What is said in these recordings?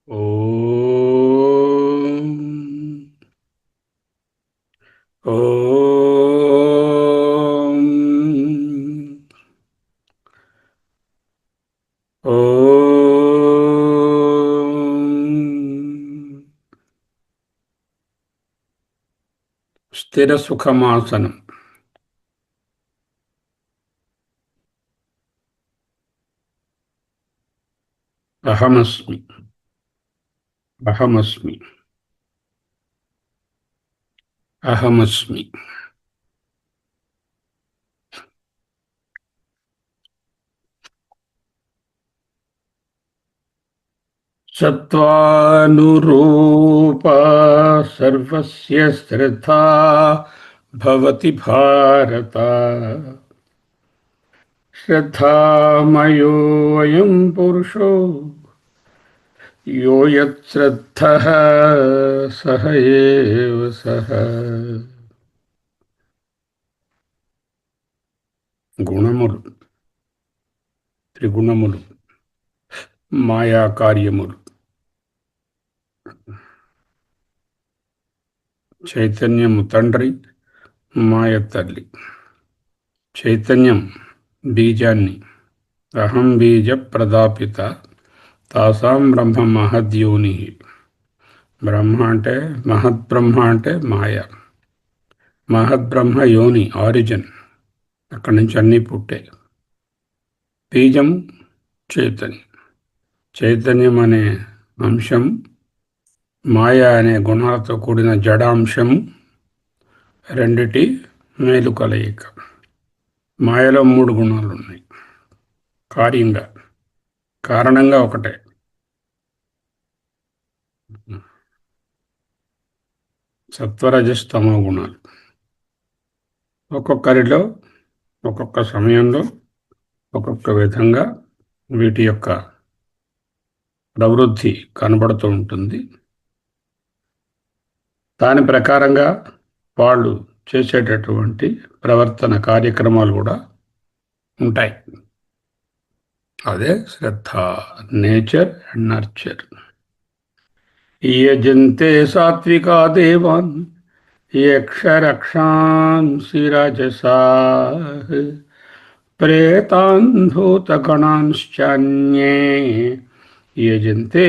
ఓం ఓం ఓం స్థిర సుఖమాసనం. అహమస్మి. అహమస్మి. అహమస్మి. సత్వానురూప సర్వస్య శ్రద్ధా భవతి భారత. శ్రద్ధామయోऽయం పురుషో యో యత్శ్రద్ధః సహ ఏవ సః. గుణములు, త్రిగుణములు, మాయా కార్యములు. చైతన్యము తండ్రి, మాయ తల్లి. చైతన్యం బీజాన్ని. అహం బీజ ప్రదాపిత తాసాం బ్రహ్మ మహద్యోని. బ్రహ్మ అంటే మహద్బ్రహ్మ అంటే మాయ. మహద్బ్రహ్మ యోని, ఆరిజిన్. అక్కడి నుంచి అన్నీ పుట్టాయి. బీజం చైతన్యం. చైతన్యం అనే అంశం మాయ అనే గుణాలతో కూడిన జడాంశము, రెండిటి మేలు కలయిక. మాయలో 3 గుణాలు ఉన్నాయి. కార్యంగా, కారణంగా ఒకటే. సత్వరజస్తమో గుణాలు ఒక్కొక్కరిలో ఒక్కొక్క సమయంలో ఒక్కొక్క విధంగా వీటి యొక్క ప్రవృద్ధి కనబడుతూ ఉంటుంది. దాని ప్రకారంగా వాళ్ళు చేసేటటువంటి ప్రవర్తన కార్యక్రమాలు కూడా ఉంటాయి. అదే శ్రద్ధ, నేచర్ అండ్ నర్చర్. యజంతే సాత్వికా దేవాన్ యక్షరక్షాంసి రాజసాః ప్రేతాన్ భూతగణాంశ్చాన్యే యజంతే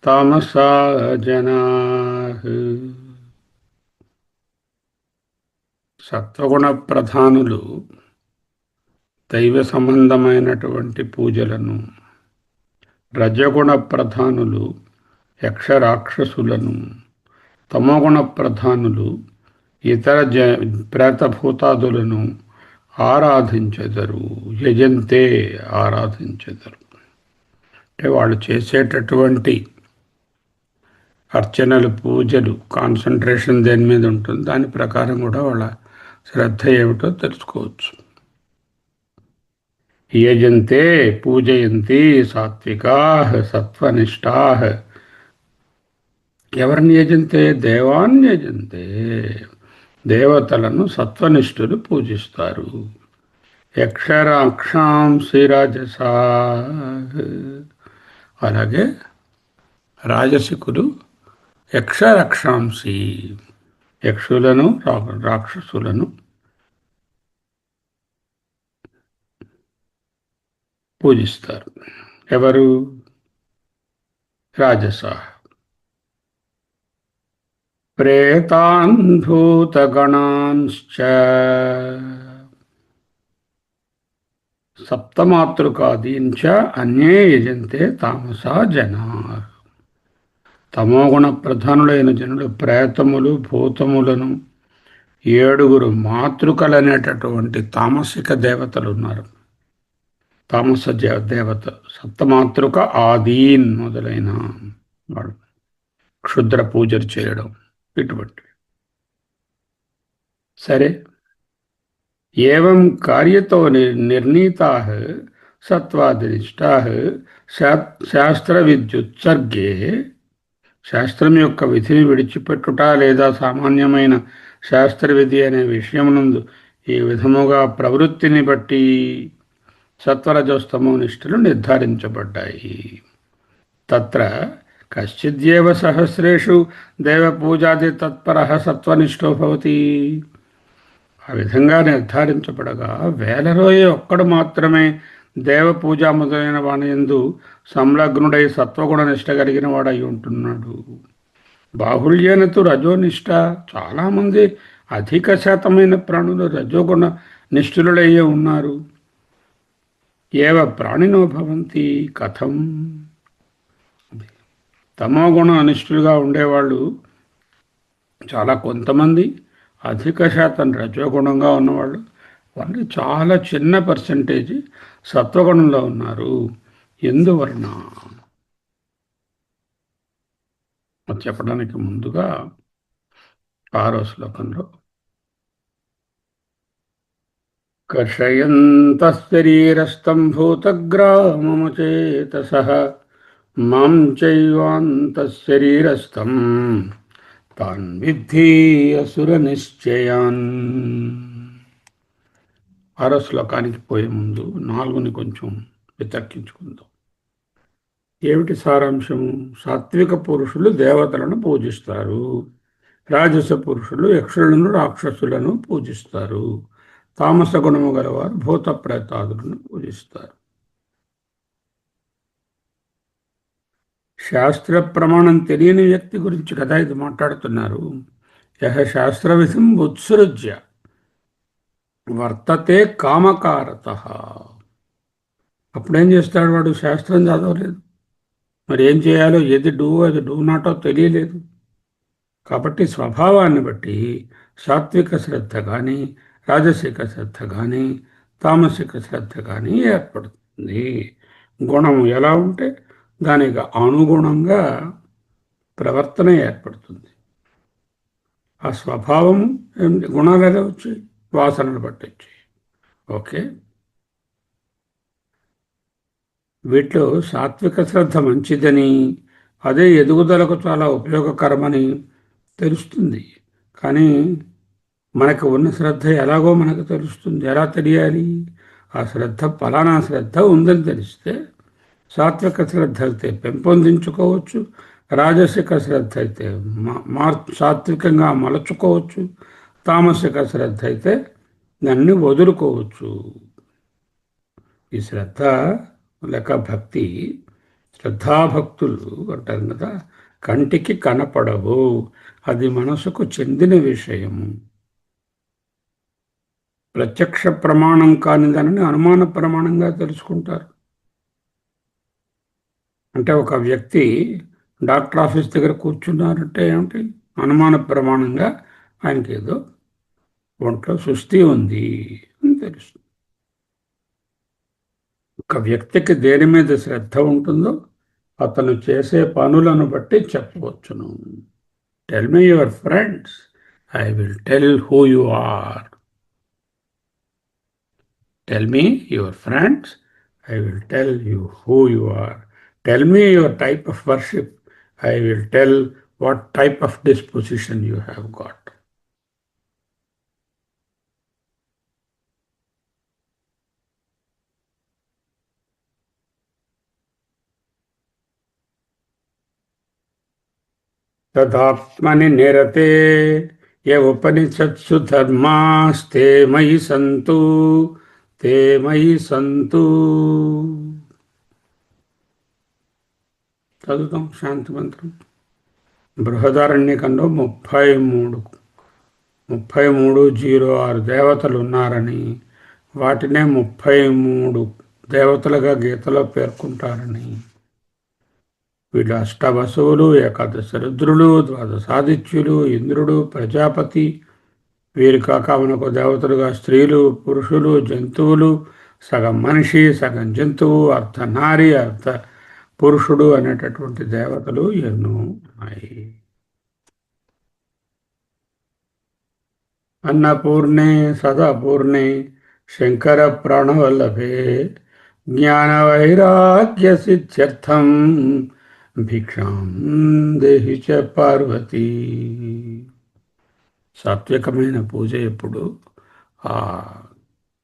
తామసా జనాః. సత్వగుణ ప్రధానులు దైవ సంబంధమైనటువంటి పూజలను, రజగుణ ప్రధానులు యక్షరాక్షసులను, తమోగుణ ప్రధానులు ఇతర ప్రేతభూతాదులను ఆరాధించెదరు. యజంతే, ఆరాధించెదరు. అంటే వాళ్ళు చేసేటటువంటి అర్చనలు, పూజలు, కాన్సన్ట్రేషన్ దేని మీద ఉంటుంది, దాని ప్రకారం కూడా వాళ్ళ శ్రద్ధ ఏమిటో తెలుసుకోవచ్చు. యజంతే, పూజయంతి సాత్వికాః సత్వనిష్టాః. ఎవరిని యజంతే? దేవాన్ యజంతే. దేవతలను సత్వనిష్ఠులు పూజిస్తారు. యక్షరాక్షాంసి రాజసాః. అలాగే రాజసికులు యక్షరక్షాంసి, యక్షులను, రాక్షసులను పూజిస్తారు. ఎవరు? రాజసాః. ప్రేతాన్ భూతగణాంశ్చ సప్తమాతృకాదీంచ అన్యే యజంతే తామసా జనాః. తమోగుణ ప్రధానులైన జనులు ప్రేతములు, భూతములను, 7 మాతృకలనేటటువంటి తామసిక దేవతలు ఉన్నారు. తామస దేవత, సప్తమాతృక ఆదీన్ మొదలైన వాడు క్షుద్ర పూజలు చేయడం ఇటువంటి. సరే, ఏవం కార్యతో నిర్ణీతాః సత్వాదినిష్టాః శాస్త్ర విద్యుత్సర్గే. శాస్త్రం యొక్క విధిని విడిచిపెట్టుట లేదా సామాన్యమైన శాస్త్ర విధి అనే విషయమునందు ఈ విధముగా ప్రవృత్తిని బట్టి సత్వరజస్తమో నిష్ఠలు నిర్ధారించబడ్డాయి. తత్ర కశ్చిద్యేవ సహస్రేషు దేవపూజాది తత్పరః సత్వనిష్టో భవతి. ఆ విధంగా నిర్ధారించబడగా వేలలో ఒక్కడు మాత్రమే దేవపూజ మొదలైన వాని యందు సంలగ్నుడై సత్వగుణ నిష్ట కలిగిన వాడై ఉంటున్నాడు. బాహుళ్యేనతు రజోనిష్ట, చాలామంది అధిక శాతమైన ప్రాణులు రజోగుణ నిష్ఠులయ్యే ఉన్నారు. ఏవ ప్రాణినో భవంతి కథం. తమోగుణ అనిష్ఠులుగా ఉండేవాళ్ళు చాలా కొంతమంది, అధిక శాతం రజోగుణంగా ఉన్నవాళ్ళు వాళ్ళు చాలా చిన్న పర్సంటేజ్ సత్వగుణంలో ఉన్నారు. ఎందువలన చెప్పడానికి ముందుగా 6వ శ్లోకంలో కర్షయంతః శరీరస్థం భూతగ్రామముచేతసః మాం చైవాంతః శరీరస్థం తాన్ విద్ధి అసుర నిశ్చయాన్. 6వ శ్లోకానికి పోయే ముందు 4ని కొంచెం వితర్కించుకుందాం. ఏమిటి సారాంశము? సాత్విక పురుషులు దేవతలను పూజిస్తారు, రాజస పురుషులు యక్షులను రాక్షసులను పూజిస్తారు, తామస గుణము గలవారు భూత ప్రేతాదులను పూజిస్తారు. శాస్త్ర ప్రమాణం తెలియని వ్యక్తి గురించి కదా ఇది మాట్లాడుతున్నారు. యహ శాస్త్రవిధిం ఉత్సృజ్య వర్తతే కామకారత. అప్పుడేం చేస్తాడు వాడు? శాస్త్రం చదవలేదు, మరి ఏం చేయాలో, ఏది డూ అది డూ నాటో తెలియలేదు. కాబట్టి స్వభావాన్ని బట్టి సాత్విక శ్రద్ధ కానీ రాజసిక శ్రద్ధ కానీ తామసిక శ్రద్ధ కానీ ఏర్పడుతుంది. గుణం ఎలా ఉంటే దానికి అనుగుణంగా ప్రవర్తన ఏర్పడుతుంది. ఆ స్వభావము గుణాలు ఎలా వచ్చాయి? వాసనలు బట్టి వచ్చాయి. ఓకే, వీటిలో సాత్విక శ్రద్ధ మంచిదని, అదే ఎదుగుదలకు చాలా ఉపయోగకరమని తెలుస్తుంది. కానీ మనకు ఉన్న శ్రద్ధ ఎలాగో మనకు తెలుస్తుంది. ఎలా తెలియాలి? ఆ శ్రద్ధ ఫలానా శ్రద్ధ ఉందని తెలిస్తే సాత్విక శ్రద్ధ అయితే పెంపొందించుకోవచ్చు, రాజసిక శ్రద్ధ అయితే సాత్వికంగా మలచుకోవచ్చు, తామసిక శ్రద్ధ అయితే దాన్ని వదులుకోవచ్చు. ఈ శ్రద్ధ లేక భక్తి, శ్రద్ధాభక్తులు అంటారు కదా, కంటికి కనపడవు, అది మనసుకు చెందిన విషయము. ప్రత్యక్ష ప్రమాణం కాని దానిని అనుమాన ప్రమాణంగా తెలుసుకుంటారు. అంటే ఒక వ్యక్తి డాక్టర్ ఆఫీస్ దగ్గర కూర్చున్నారంటే ఏమిటి? అనుమాన ప్రమాణంగా ఆయనకి ఏదో ఒంట్లో సుస్థి ఉంది అని తెలుస్తుంది. ఒక వ్యక్తికి దేని మీద శ్రద్ధ ఉంటుందో అతను చేసే పనులను బట్టి చెప్పవచ్చును. Tell me your friends, I will tell who you are. Tell me your friends, I will tell you who you are. Tell me your type of worship, I will tell what type of disposition you have got. तदात्मनि निरते ये उपनिषत्सु धर्मास्ते मयि सन्तु ते मयि सन्तु. చదువుతాం శాంతి మంత్రం. బృహదారణ్యకంలో 3306 దేవతలు ఉన్నారని, వాటినే 33 దేవతలుగా గీతలో పేర్కొంటారని, వీళ్ళు అష్టవసువులు, ఏకాదశ రుద్రులు, ద్వాదశాదిత్యులు, ఇంద్రుడు, ప్రజాపతి, వీరు కాక మనకు దేవతలుగా స్త్రీలు, పురుషులు, జంతువులు, సగం మనిషి సగం జంతువు, అర్ధనారి అర్ధ పురుషుడు అనేటటువంటి దేవతలు ఎన్నో ఉన్నాయి. అన్నపూర్ణే సదాపూర్ణే శంకర ప్రాణవల్లభే జ్ఞాన వైరాగ్య సిద్ధ్యర్థం భిక్షాం దేహి చ పార్వతీ. సాత్వికమైన పూజ ఎప్పుడు ఆ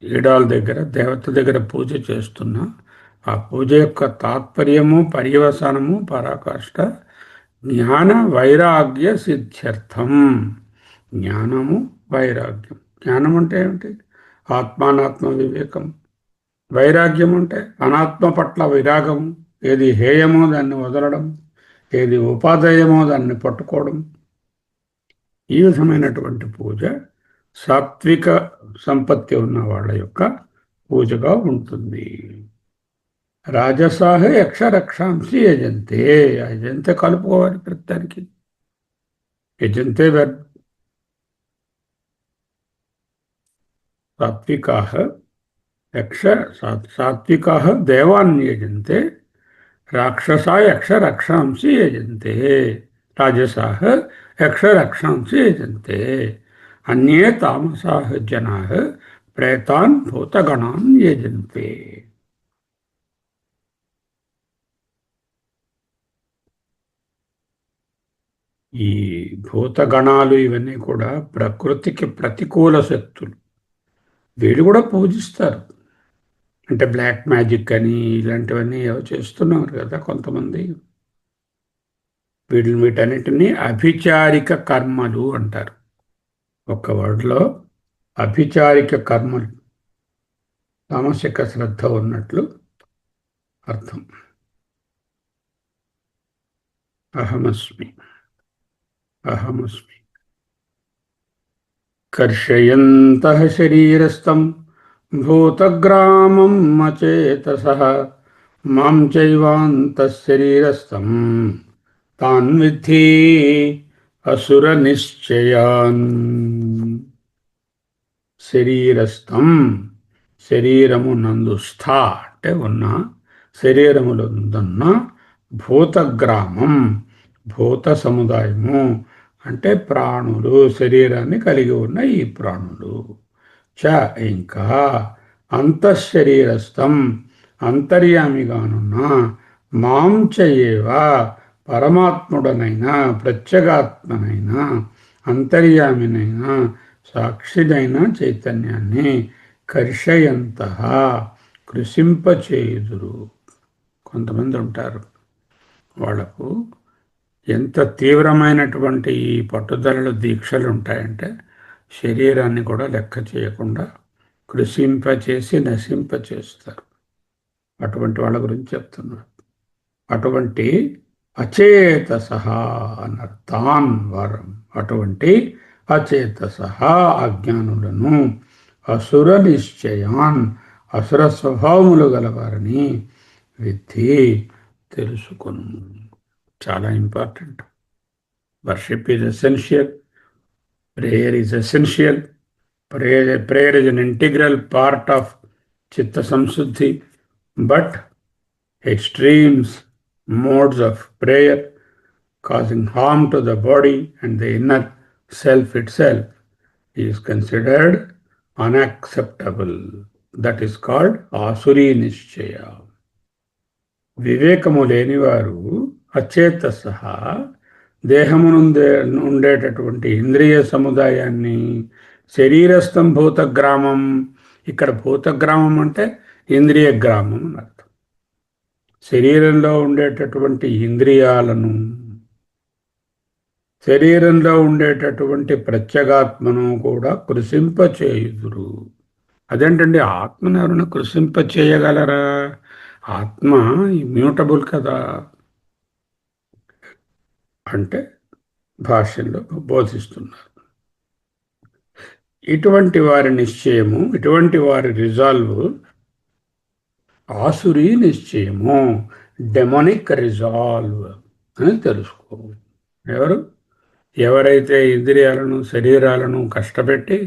ఈడాల దగ్గర దేవత దగ్గర పూజ చేస్తున్నా ఆ పూజ యొక్క తాత్పర్యము పర్యవసానము పరాకాష్ట జ్ఞాన వైరాగ్య సిద్ధ్యర్థం. జ్ఞానము వైరాగ్యం. జ్ఞానం అంటే ఏమిటి? ఆత్మానాత్మ వివేకం. వైరాగ్యం అంటే అనాత్మ పట్ల విరాగం. ఏది హేయమో దాన్ని వదలడం, ఏది ఉపాధేయమో దాన్ని పట్టుకోవడం. ఈ విధమైనటువంటి పూజ సాత్విక సంపత్తి ఉన్న వాళ్ళ యొక్క పూజగా ఉంటుంది. రాజసాహ యక్ష రక్షాంసి యజంతే. యజంతే కలుపుకోవాలి ప్రతిదానికి. యజంతే సాత్వికాహ యక్ష సాత్వికాహ దేవాన్ యజంతే. రాక్షసా యక్ష రక్షాంసి యజంతే. రాజసాహ యక్ష రక్షాంసి యజంతే. అన్యే తామసాహ జనాః ప్రేతాన్ భూతగణాన్ యజంతే. ఈ భూతగణాలు ఇవన్నీ కూడా ప్రకృతికి ప్రతికూల శక్తులు. వీళ్ళు కూడా పూజిస్తారు. అంటే బ్లాక్ మ్యాజిక్ అని ఇలాంటివన్నీ ఏవో చేస్తున్నారు కదా కొంతమంది. వీటన్నిటినీ అభిచారిక కర్మలు అంటారు. ఒక వర్డ్లో అభిచారిక కర్మలు, తామసిక శ్రద్ధ ఉన్నట్లు అర్థం. అహమస్మి అహమస్మి కర్షయంతః శరీరస్థం భూతగ్రామం అచేతసః మాం చైవాంతః శరీరస్థం తాన్ విద్ధి అసుర నిశ్చయాన్. శరీరస్థం శరీరము నందు స్థా అంటే ఉన్న శరీరములందున్న భూతగ్రామం భూత సముదాయము అంటే ప్రాణులు, శరీరాన్ని కలిగి ఉన్న ఈ ప్రాణులు. చ ఇంకా అంతఃశరీరస్థం అంతర్యామిగానున్న మాం చయేవ పరమాత్ముడనైనా ప్రత్యేగాత్మనైనా అంతర్యామినైనా సాక్షిదైన చైతన్యాన్ని కర్షయంతః కృషింపచేయుదురు. కొంతమంది ఉంటారు, వాళ్లకు ఎంత తీవ్రమైనటువంటి ఈ పట్టుదలలు దీక్షలు ఉంటాయంటే శరీరాన్ని కూడా లెక్క చేయకుండా కృషింపచేసి నశింపచేస్తారు. అటువంటి వాళ్ళ గురించి చెప్తున్నారు. అటువంటి అచేతసః అన్నారు. తాన్ వారం అటువంటి అచేతసః అజ్ఞానులను అసుర నిశ్చయాన్ అసుర స్వభావములు గలవారని విద్ధి తెలుసుకొను. చాలా important. Worship is essential. Prayer is essential. Prayer is an integral part of చిత్త సంశుద్ధి. But extremes modes of prayer causing harm to the body and the inner self itself is considered unacceptable. That is called asuri nishchaya. వివేకము లేనివారు అచేతసః దేహమునుందే ఉండేటటువంటి ఇంద్రియ సముదాయాన్ని శరీరస్థం భూతగ్రామం. ఇక్కడ భూతగ్రామం అంటే ఇంద్రియ గ్రామం అని అర్థం. శరీరంలో ఉండేటటువంటి ఇంద్రియాలను, శరీరంలో ఉండేటటువంటి ప్రత్యేగాత్మను కూడా కృషింపచేయుదురు. అదేంటండి, ఆత్మను ఎవరైనా కృషింపచేయగలరా? ఆత్మ ఇమ్యూటబుల్ కదా అంటే భాష్యంలో బోధిస్తున్నారు. ఇటువంటి వారి నిశ్చయము, ఇటువంటి వారి రిజాల్వ్ ఆసురీ నిశ్చయము, డెమోనిక్ రిజాల్వ్ అని తెలుసుకో. ఎవరైతే ఇంద్రియాలను శరీరాలను కష్టపెట్టి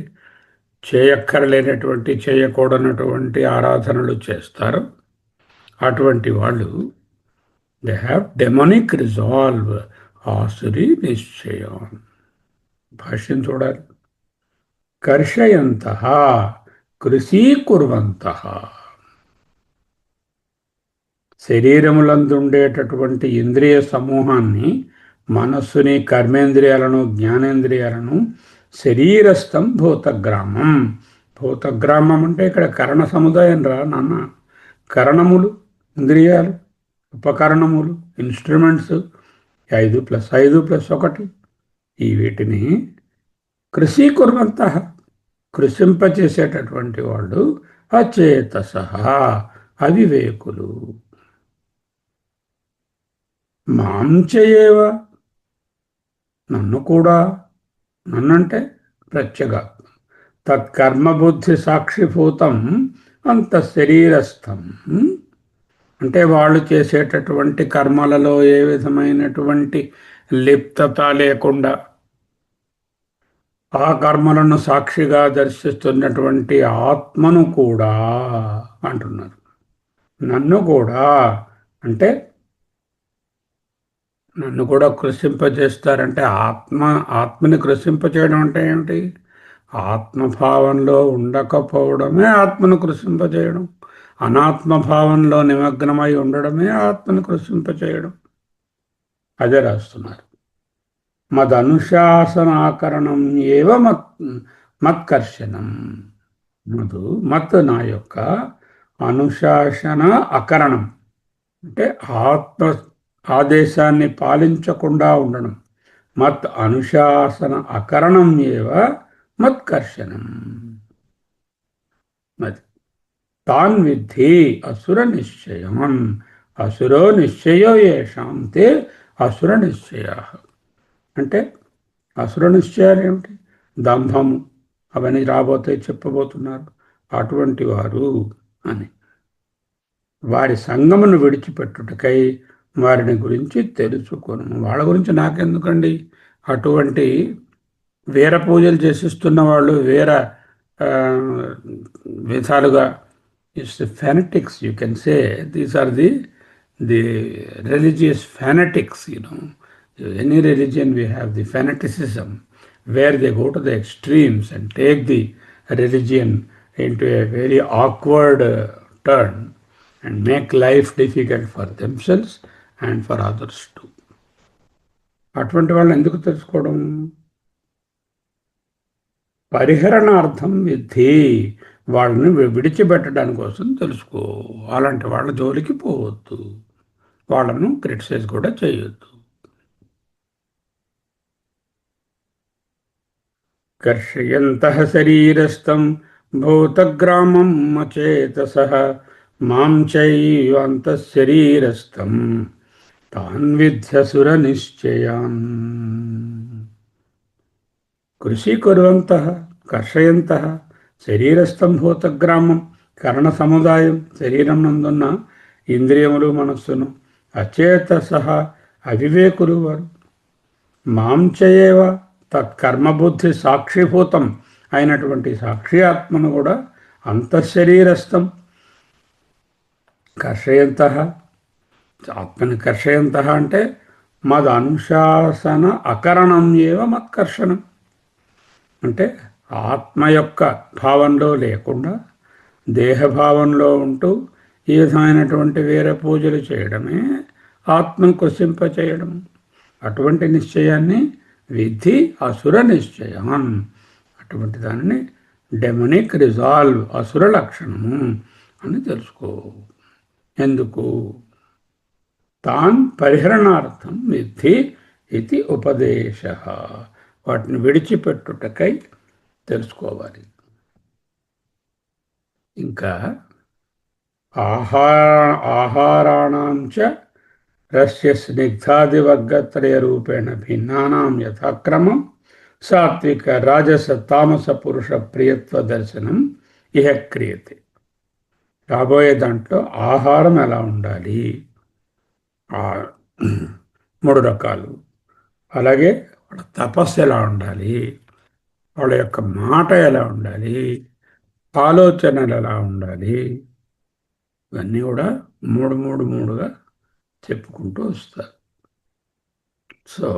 చేయక్కరలేనటువంటి చేయకూడనటువంటి ఆరాధనలు చేస్తారో అటువంటి వాళ్ళు దే హ్యావ్ డెమోనిక్ రిజాల్వ్, ఆసురీ నిశ్చయం. భాష్యం చూడాలి. కర్షయంతః కృషీకుర్వంతః. శరీరములందుండేటటువంటి ఇంద్రియ సమూహాన్ని, మనస్సుని, కర్మేంద్రియాలను, జ్ఞానేంద్రియాలను శరీరస్థం భూతగ్రామం. భూతగ్రామం అంటే ఇక్కడ కరణ సముదాయం రా నాన్న. కరణములు ఇంద్రియాలు, ఉపకరణములు, ఇన్స్ట్రుమెంట్స్, 5+5+1, ఈ వీటిని కృషీకుర్వంత, కృషింపచేసేటటువంటి వాళ్ళు అచేతస, అవివేకులు. మాంచయేవ, నన్ను కూడా, నన్నంటే ప్రత్యేగాత్మ, తత్కర్మబుద్ధి సాక్షిభూతం అంత శరీరస్థం, అంటే వాళ్ళు చేసేటటువంటి కర్మలలో ఏ విధమైనటువంటి లిప్తత లేకుండా ఆ కర్మలను సాక్షిగా దర్శిస్తున్నటువంటి ఆత్మను కూడా అంటున్నారు. నన్ను కూడా అంటే నన్ను కూడా కృషింపజేస్తారంటే ఆత్మని కృషింపచేయడం అంటే ఏమిటి? ఆత్మభావంలో ఉండకపోవడమే ఆత్మను కృషింపజేయడం, అనాత్మభావంలో నిమగ్నమై ఉండడమే ఆత్మను కృషింపచేయడం. అదే రాస్తున్నారు. మదనుశాసనాకరణం ఏవ మత్కర్షణం. మత్ నా యొక్క అనుశాసన అకరణం అంటే ఆత్మ ఆదేశాన్ని పాలించకుండా ఉండడం. మత్ అనుశాసన అకరణం ఏవ మత్కర్షణం. అది తాన్ విద్ధి అసుర నిశ్చయం. అసురో నిశ్చయో ఏషాం తే అసుర నిశ్చయ. అంటే అసుర నిశ్చయాలు ఏమిటి? దంభము అవన్నీ రాబోతే చెప్పబోతున్నారు. అటువంటి వారు అని వారి సంగమును విడిచిపెట్టుటకై వారిని గురించి తెలుసుకొను. వాళ్ళ గురించి నాకెందుకండి? అటువంటి వేర పూజలు చేసిస్తున్న వాళ్ళు వేర విధాలుగా fanatics, you can say. These are the religious fanatics, Any religion we have the fanaticism, where they go to the extremes and take the religion into a very awkward turn and make life difficult for themselves and for others too. అటువంటి వాళ్ళని ఎందుకు తెలుసుకోవడం? పరిహరణార్థం విద్ధి, వాళ్ళని విడిచిపెట్టడానికి కోసం తెలుసుకో. అలాంటి వాళ్ళ జోలికి పోవద్దు, వాళ్ళను క్రిటిసైజ్ కూడా చేయొద్దు. కర్షయంతః శరీరస్థం భూతగ్రామం అచేతసః మాం చైవాంతః శరీరస్థం తాన్ విద్ధ్యసుర నిశ్చయాన్. కృషి కుర్వంతః కర్షయంతః శరీరస్థం భూతగ్రామం, కరణ సముదాయం, శరీరం నందున్న ఇంద్రియములు మనస్సును, అచేతసః అవివేకులు వారు, మాంచయేవ తత్కర్మబుద్ధి సాక్షిభూతం అయినటువంటి సాక్షి ఆత్మను కూడా అంతఃశరీరస్థం కర్షయంతః, ఆత్మని కర్షయంతః అంటే మద్ అనుశాసన అకరణం ఏవ మత్కర్షణం. అంటే ఆత్మ యొక్క భావంలో లేకుండా దేహభావంలో ఉంటూ ఈ విధమైనటువంటి వేరే పూజలు చేయడమే ఆత్మను కృషింప చేయడం. అటువంటి నిశ్చయాన్ని విద్ధి అసుర నిశ్చయం. అటువంటి దానిని డెమనిక్ రిజాల్వ్, అసుర లక్షణము అని తెలుసుకో. ఎందుకు? తాన్ పరిహరణార్థం విద్ధి ఇది ఉపదేశ. వాటిని విడిచిపెట్టుటకై తెలుసుకోవాలి. ఇంకా ఆహారాణాంచ రస్య స్నిగ్ధాదివర్గత్రయ రూపేణ భిన్నానాం యథాక్రమం సాత్విక రాజస తామస పురుష ప్రియత్వ దర్శనం ఇహ క్రియతే. రాబోయే దాంట్లో ఆహారం ఎలా ఉండాలి, 3 రకాలు. అలాగే వాళ్ళ తపస్సు ఎలా ఉండాలి, వాళ్ళ యొక్క మాట ఎలా ఉండాలి, ఆలోచనలు ఎలా ఉండాలి, ఇవన్నీ కూడా 3 చెప్పుకుంటూ వస్తారు. సో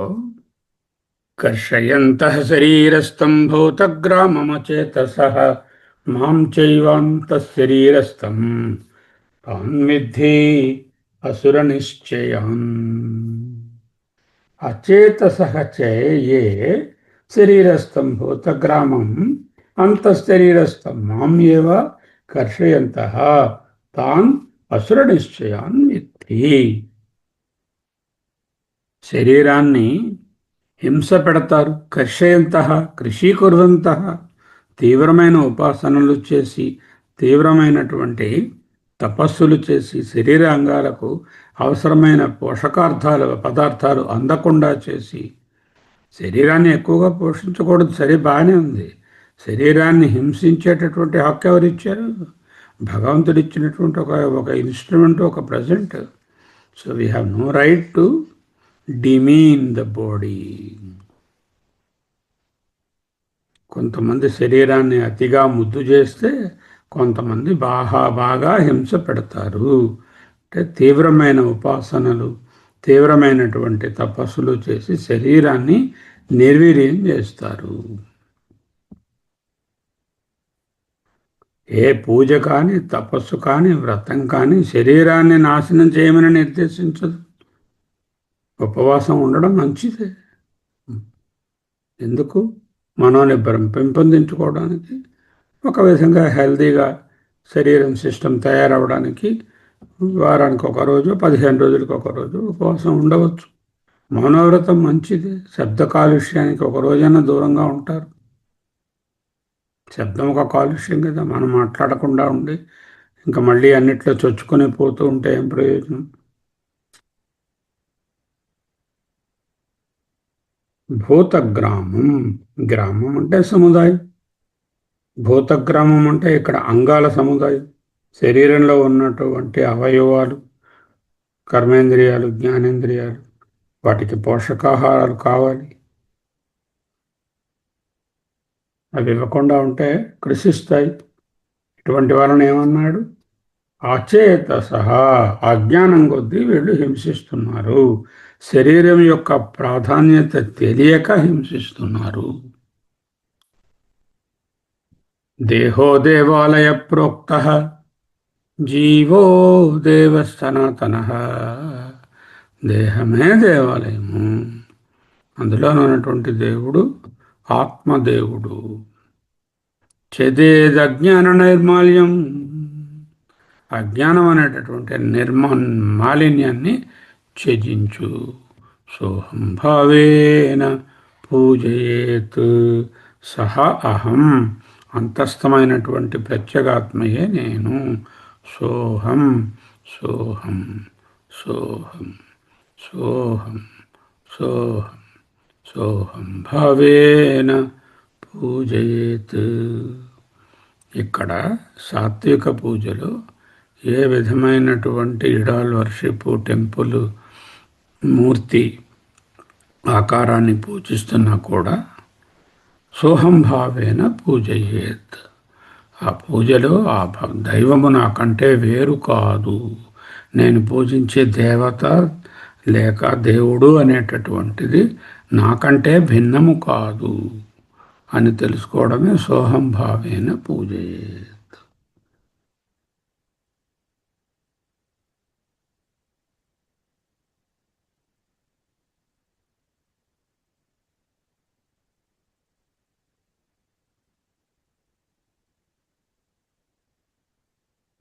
కర్షయంతః శరీరస్థం భూతగ్రామమచేతసః మాం చైవాంతః శరీరస్థం తాన్ విద్ధి అసుర నిశ్చయాన్. అచేతసః చ ఏ శరీరస్థం భూతగ్రామం అంతఃశరీరస్థం మాం ఏవ కర్షయంతః తాన్ అసుర నిశ్చయాన్ విద్ధి. శరీరాన్ని హింస పెడతారు. కర్షయంత, కృషీకుర్వంత, తీవ్రమైన ఉపాసనలు చేసి, తీవ్రమైనటువంటి తపస్సులు చేసి, శరీరాంగాలకు అవసరమైన పోషకార్థాలు పదార్థాలు అందకుండా చేసి, శరీరాన్ని ఎక్కువగా పోషించకూడదు, సరే బాగానే ఉంది. శరీరాన్ని హింసించేటటువంటి హక్కు ఎవరిచ్చారు? భగవంతుడు ఇచ్చినటువంటి ఒక ఒక ఇన్స్ట్రుమెంట్, ఒక present. So we have no right to demean the body. కొంతమంది శరీరాన్ని అతిగా ముద్దు చేస్తే కొంతమంది బాగా హింస పెడతారు. అంటే తీవ్రమైన ఉపాసనలు, తీవ్రమైనటువంటి తపస్సులు చేసి శరీరాన్ని నిర్వీర్యం చేస్తారు. ఏ పూజ కానీ, తపస్సు కానీ, వ్రతం కానీ శరీరాన్ని నాశనం చేయమని నిర్దేశించదు. ఉపవాసం ఉండడం మంచిదే. ఎందుకు? మనోనిబ్బరం పెంపొందించుకోవడానికి, ఒక విధంగా హెల్తీగా శరీరం సిస్టమ్ తయారవడానికి వారానికి ఒక రోజు, 15 రోజులకు ఒక రోజు ఉపవాసం ఉండవచ్చు. మౌనవ్రతం మంచిది. శబ్ద కాలుష్యానికి ఒక రోజైనా దూరంగా ఉంటారు. శబ్దం ఒక కాలుష్యం కదా. మనం మాట్లాడకుండా ఉండి ఇంకా మళ్ళీ అన్నిట్లో చొచ్చుకొని పోతూ ఉంటే ఏం ప్రయోజనం? భూతగ్రామం, గ్రామం అంటే సముదాయం. భూతగ్రామం అంటే ఇక్కడ అంగాల సముదాయం. శరీరంలో ఉన్నటువంటి అవయవాలు, కర్మేంద్రియాలు, జ్ఞానేంద్రియాలు, వాటికి పోషకాహారాలు కావాలి. అవి ఇవ్వకుండా ఉంటే కృషిస్తాయి. ఇటువంటి వాళ్ళని ఏమన్నాడు? అచేత సహా, అజ్ఞానం కొద్దీ వీళ్ళు హింసిస్తున్నారు. శరీరం యొక్క ప్రాధాన్యత తెలియక హింసిస్తున్నారు. దేహో దేవాలయ ప్రోక్త జీవో దేవ సనాతన. దేహమే దేవాలయము. అందులో ఉన్నటువంటి దేవుడు ఆత్మదేవుడు. చెదేదజ్ఞాన నైర్మాల్యం, అజ్ఞానం అనేటటువంటి మాలిన్యాన్ని త్యజించు. సోహం భావేన పూజయేత్. సహ అహం, అంతస్థమైనటువంటి ప్రత్యేగాత్మయే నేను. సోహం సోహం సోహం సోహం సోహం సోహం భావేన పూజయేత్. ఇక్కడ సాత్విక పూజలో ఏ విధమైనటువంటి ఇడాల్ వర్షిప్, టెంపుల్ మూర్తి ఆకారాన్ని పూజిస్తున్నా కూడా సోహం భావేన పూజయేత్. ఆ పూజలో ఆ దైవము నాకంటే వేరు కాదు, నేను పూజించే దేవత లేక దేవుడు అనేటటువంటిది నాకంటే భిన్నము కాదు అని తెలుసుకోవడమే సోహం భావేన పూజయేత్.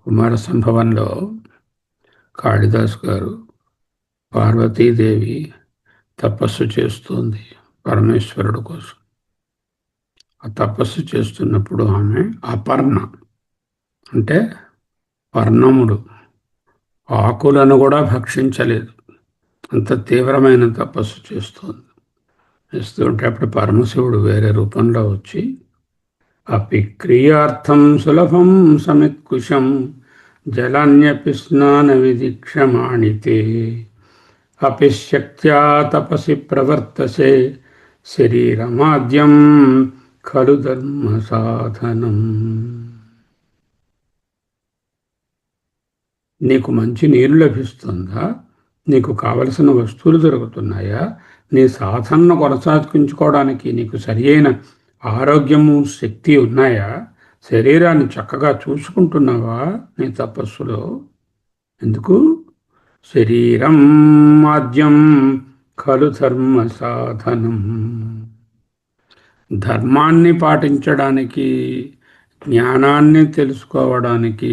కుమార సంభవంలో కాళిదాస్ గారు, పార్వతీదేవి తపస్సు చేస్తుంది పరమేశ్వరుడు కోసం. ఆ తపస్సు చేస్తున్నప్పుడు ఆమె అపర్ణ అంటే పర్ణముడు, ఆకులను కూడా భక్షించలేదు. అంత తీవ్రమైన తపస్సు చేస్తుంది. చేస్తుంటే అప్పుడు పరమశివుడు వేరే రూపంలో వచ్చి, అపి క్రియార్థం సులభం సమిత్కుశం జలాన్యపి స్నాన విధిక్షమాణితే అపి శక్త్యా తపసి ప్రవర్తసే శరీరమాద్యం ఖలు ధర్మ సాధనం. నీకు మంచి నీరు లభిస్తుందా? నీకు కావలసిన వస్తువులు దొరుకుతున్నాయా? నీ సాధనను కొనసాగించుకోవడానికి నీకు సరి అయిన ఆరోగ్యము, శక్తి ఉన్నాయా? శరీరాన్ని చక్కగా చూసుకుంటున్నావా నీ తపస్సులో? ఎందుకు? శరీరం మాధ్యం ఖలు ధర్మ సాధనం. ధర్మాన్ని పాటించడానికి, జ్ఞానాన్ని తెలుసుకోవడానికి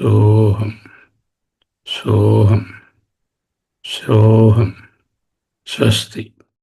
సోహం సోహం సోహం. స్వస్తి.